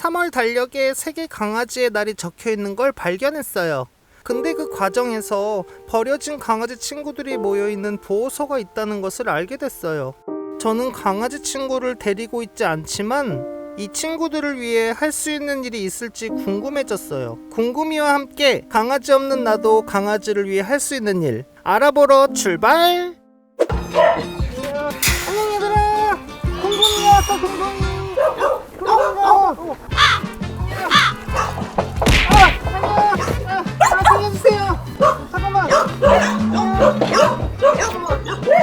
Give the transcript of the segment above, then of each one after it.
3월 달력에 세계 강아지의 날이 적혀 있는 걸 발견했어요. 근데 그 과정에서 버려진 강아지 친구들이 모여있는 보호소가 있다는 것을 알게 됐어요. 저는 강아지 친구를 데리고 있지 않지만 이 친구들을 위해 할 수 있는 일이 있을지 궁금해졌어요. 궁금이와 함께 강아지 없는 나도 강아지를 위해 할 수 있는 일 알아보러 출발! 안녕 얘들아! 궁금이 왔어 궁금이! 살려주세요! 잠깐만!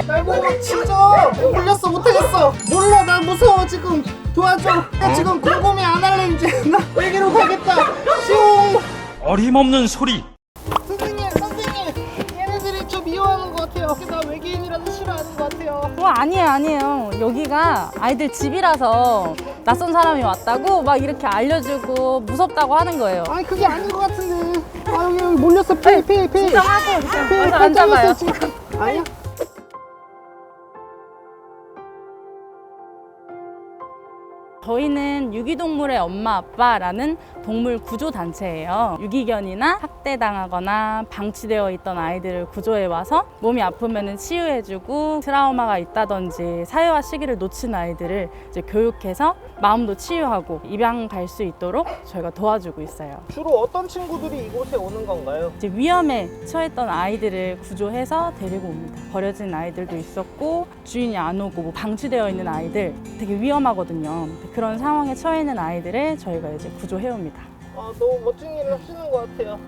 날 보고 진짜 물렸어 못하겠어! 몰라 나 무서워 지금! 도와줘! 나 지금 궁금이 안 할래 이제! 나 외계로 가겠다! 슝! 어림없는 소리! 선생님! 얘네들이 좀 미워하는 것 같아요. 나 외계인이라서 싫어하는 것 같아요. 아니에요. 여기가 아이들 집이라서 낯선 사람이 왔다고 막 이렇게 알려주고 무섭다고 하는 거예요. 아니 그게 아닌 것 같은데. 아 여기 몰렸어. 페이. 진정하세요. 와서 앉아봐요. 아니야? 저희는 유기동물의 엄마 아빠라는 동물 구조 단체예요. 유기견이나 학대당하거나 방치되어 있던 아이들을 구조해 와서 몸이 아프면 치유해주고 트라우마가 있다든지 사회화 시기를 놓친 아이들을 이제 교육해서 마음도 치유하고 입양 갈 수 있도록 저희가 도와주고 있어요. 주로 어떤 친구들이 이곳에 오는 건가요? 이제 위험에 처했던 아이들을 구조해서 데리고 옵니다. 버려진 아이들도 있었고 주인이 안 오고 뭐 방치되어 있는 아이들 되게 위험하거든요. 그런 상황에 처해 있는 아이들을 저희가 이제 구조해 옵니다. 아 너무 멋진 일을 하시는 것 같아요.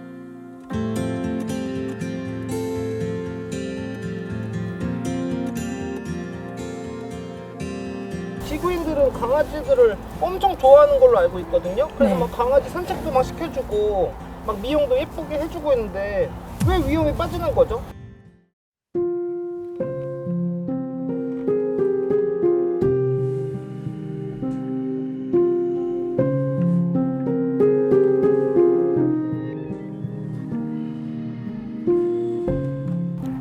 지구인들은 강아지들을 엄청 좋아하는 걸로 알고 있거든요. 그래서 네. 막 강아지 산책도 막 시켜주고 막 미용도 예쁘게 해주고 있는데 왜 위험에 빠지는 거죠?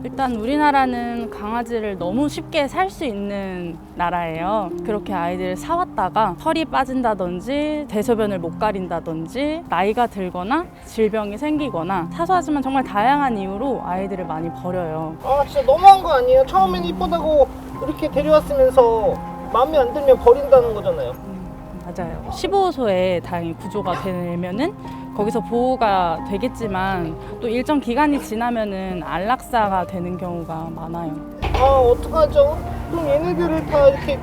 일단 우리나라는 강아지를 너무 쉽게 살 수 있는 나라예요. 그렇게 아이들을 사왔다가 털이 빠진다든지 대소변을 못 가린다든지 나이가 들거나 질병이 생기거나 사소하지만 정말 다양한 이유로 아이들을 많이 버려요. 아 진짜 너무한 거 아니에요? 처음엔 이쁘다고 이렇게 데려왔으면서 마음에 안 들면 버린다는 거잖아요. 맞아요. 15호소에 다행히 구조가 되면은 거기서 보호가 되겠지만 또 일정 기간이 지나면은 안락사가 되는 경우가 많아요. 아 어떡하죠? 그럼 얘네들을 다 이렇게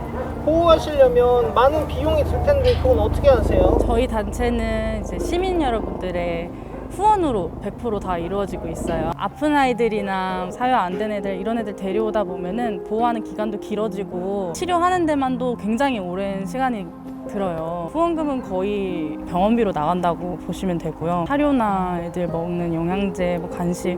보호하시려면 많은 비용이 들 텐데 그건 어떻게 하세요? 저희 단체는 이제 시민 여러분들의 후원으로 100% 다 이루어지고 있어요. 아픈 아이들이나 사회 안 된 애들 이런 애들 데려오다 보면은 보호하는 기간도 길어지고 치료하는 데만도 굉장히 오랜 시간이 들어요. 후원금은 거의 병원비로 나간다고 보시면 되고요. 사료나 애들 먹는 영양제, 뭐 간식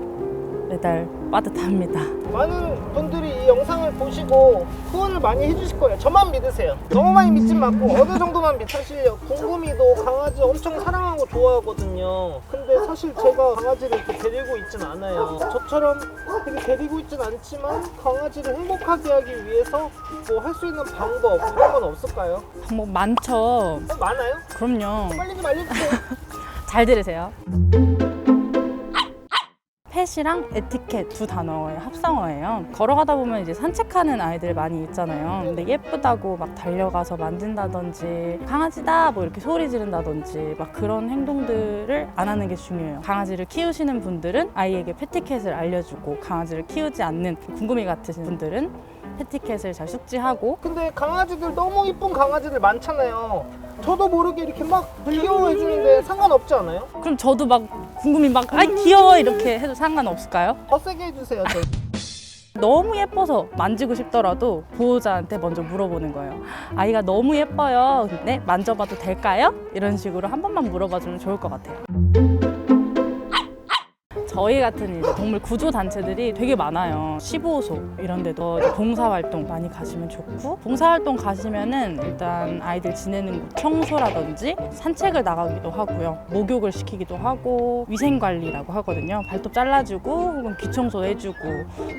매달 빠듯합니다. 많은 분들이 이 영상을 보시고 후원을 많이 해주실 거예요. 저만 믿으세요. 너무 많이 믿지 말고 어느 정도만 사실 궁금이도 강아지 엄청 사랑하고 좋아하거든요. 근데 사실 제가 강아지를 이렇게 데리고 있진 않아요. 저처럼 이렇게 데리고 있진 않지만 강아지를 행복하게 하기 위해서 뭐 할 수 있는 방법 이런 건 없을까요? 방법 많죠. 많아요? 그럼요. 빨리 좀 알려주세요. 잘 들으세요. 펫이랑 에티켓 두 단어의 합성어예요. 걸어가다 보면 이제 산책하는 아이들 많이 있잖아요. 근데 예쁘다고 막 달려가서 만진다든지 강아지다 뭐 이렇게 소리 지른다든지 막 그런 행동들을 안 하는 게 중요해요. 강아지를 키우시는 분들은 아이에게 패티켓을 알려주고 강아지를 키우지 않는 궁금이 같으신 분들은 패티켓을 잘 숙지하고. 근데 강아지들 너무 이쁜 강아지들 많잖아요. 저도 모르게 이렇게 막 귀여워해주는데 상관없지 않아요? 그럼 저도 막 궁금이 막 아이 귀여워 이렇게 해도 상관없을까요? 더 세게 해주세요. 저. 너무 예뻐서 만지고 싶더라도 보호자한테 먼저 물어보는 거예요. 아이가 너무 예뻐요. 근데 만져봐도 될까요? 이런 식으로 한 번만 물어봐주면 좋을 것 같아요. 저희 같은 이제 동물 구조 단체들이 되게 많아요. 15소 이런 데도 이제 봉사활동 많이 가시면 좋고, 봉사활동 가시면은 일단 아이들 지내는 곳 청소라든지 산책을 나가기도 하고요. 목욕을 시키기도 하고, 위생관리라고 하거든요. 발톱 잘라주고 혹은 귀청소 해주고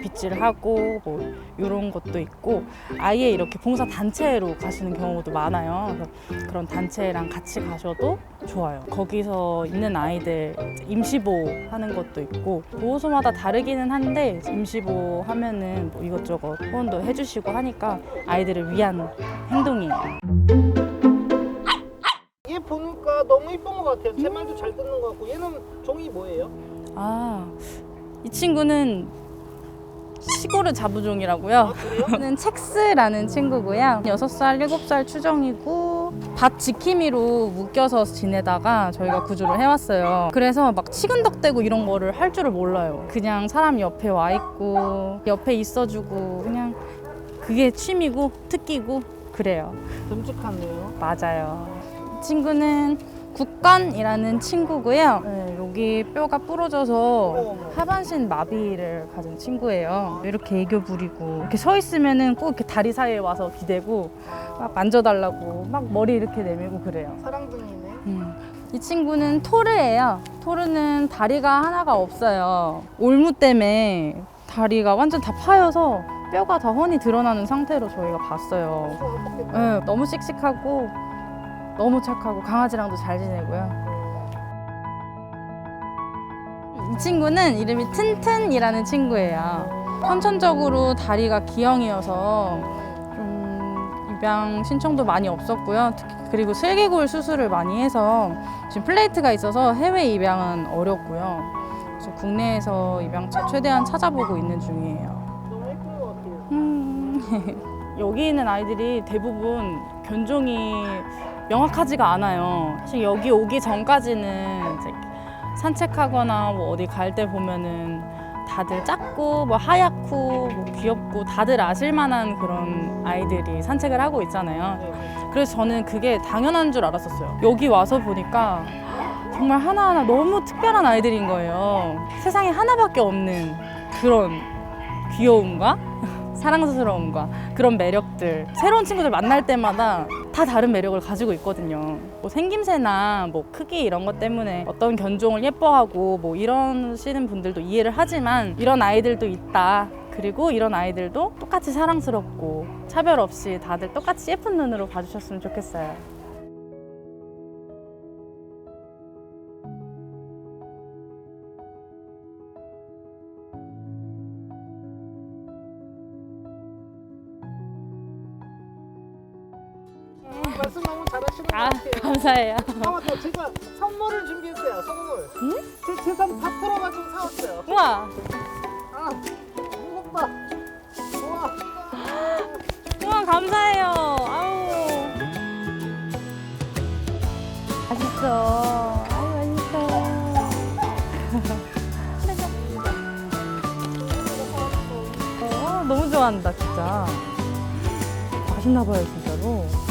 빗질하고 뭐 이런 것도 있고, 아예 이렇게 봉사 단체로 가시는 경우도 많아요. 그래서 그런 단체랑 같이 가셔도 좋아요. 거기서 있는 아이들 임시보호 하는 것도 있고, 보호소마다 다르기는 한데 임시보호 하면은 뭐 이것저것 후원도 해주시고 하니까 아이들을 위한 행동이에요. 얘 보니까 너무 이쁜 것 같아요. 제 말도 잘 듣는 것 같고. 얘는 종이 뭐예요? 이 친구는 시골의 자부종이라고요. 그래요? 는 첵스라는 친구고요. 6살, 7살 추정이고, 밭 지킴이로 묶여서 지내다가 저희가 구조를 해왔어요. 그래서 막 치근덕대고 이런 거를 할 줄을 몰라요. 그냥 사람 옆에 와 있고 옆에 있어주고, 그냥 그게 취미고 특기고 그래요. 듬직하네요. 맞아요. 이 친구는 국건이라는 친구고요. 네, 여기 뼈가 부러져서 하반신 마비를 가진 친구예요. 이렇게 애교 부리고 이렇게 서 있으면은 꼭 이렇게 다리 사이에 와서 기대고 막 만져달라고 막 머리 이렇게 내밀고 그래요. 사랑둥이네. 이 친구는 토르예요. 토르는 다리가 하나가 없어요. 올무 때문에 다리가 완전 다 파여서 뼈가 다 훤히 드러나는 상태로 저희가 봤어요. 네, 너무 씩씩하고 너무 착하고 강아지랑도 잘 지내고요. 이 친구는 이름이 튼튼이라는 친구예요. 선천적으로 다리가 기형이어서 좀 입양 신청도 많이 없었고요. 그리고 슬개골 수술을 많이 해서 지금 플레이트가 있어서 해외 입양은 어렵고요. 그래서 국내에서 입양처 최대한 찾아보고 있는 중이에요. 너무 예쁜 것 같아요. 여기 있는 아이들이 대부분 견종이 명확하지가 않아요. 사실 여기 오기 전까지는 이제 산책하거나 뭐 어디 갈 때 보면은 다들 작고 뭐 하얗고 뭐 귀엽고 다들 아실 만한 그런 아이들이 산책을 하고 있잖아요. 그래서 저는 그게 당연한 줄 알았었어요. 여기 와서 보니까 정말 하나하나 너무 특별한 아이들인 거예요. 세상에 하나밖에 없는 그런 귀여움과 사랑스러움과 그런 매력들, 새로운 친구들 만날 때마다 다 다른 매력을 가지고 있거든요. 뭐 생김새나 뭐 크기 이런 것 때문에 어떤 견종을 예뻐하고 뭐 이러시는 분들도 이해를 하지만, 이런 아이들도 있다. 그리고 이런 아이들도 똑같이 사랑스럽고 차별 없이 다들 똑같이 예쁜 눈으로 봐주셨으면 좋겠어요. 말씀 너무 잘하시는 것 같아요. 감사해요. 맞다. 제가 선물을 준비했어요. 선물. 제 재산 다 털어가지고 사왔어요. 우와, 무겁다. 우와. 우와, 감사해요. 아우, 맛있어. 아유, 맛있어. 너무 좋아한다, 진짜. 맛있나 봐요, 진짜로.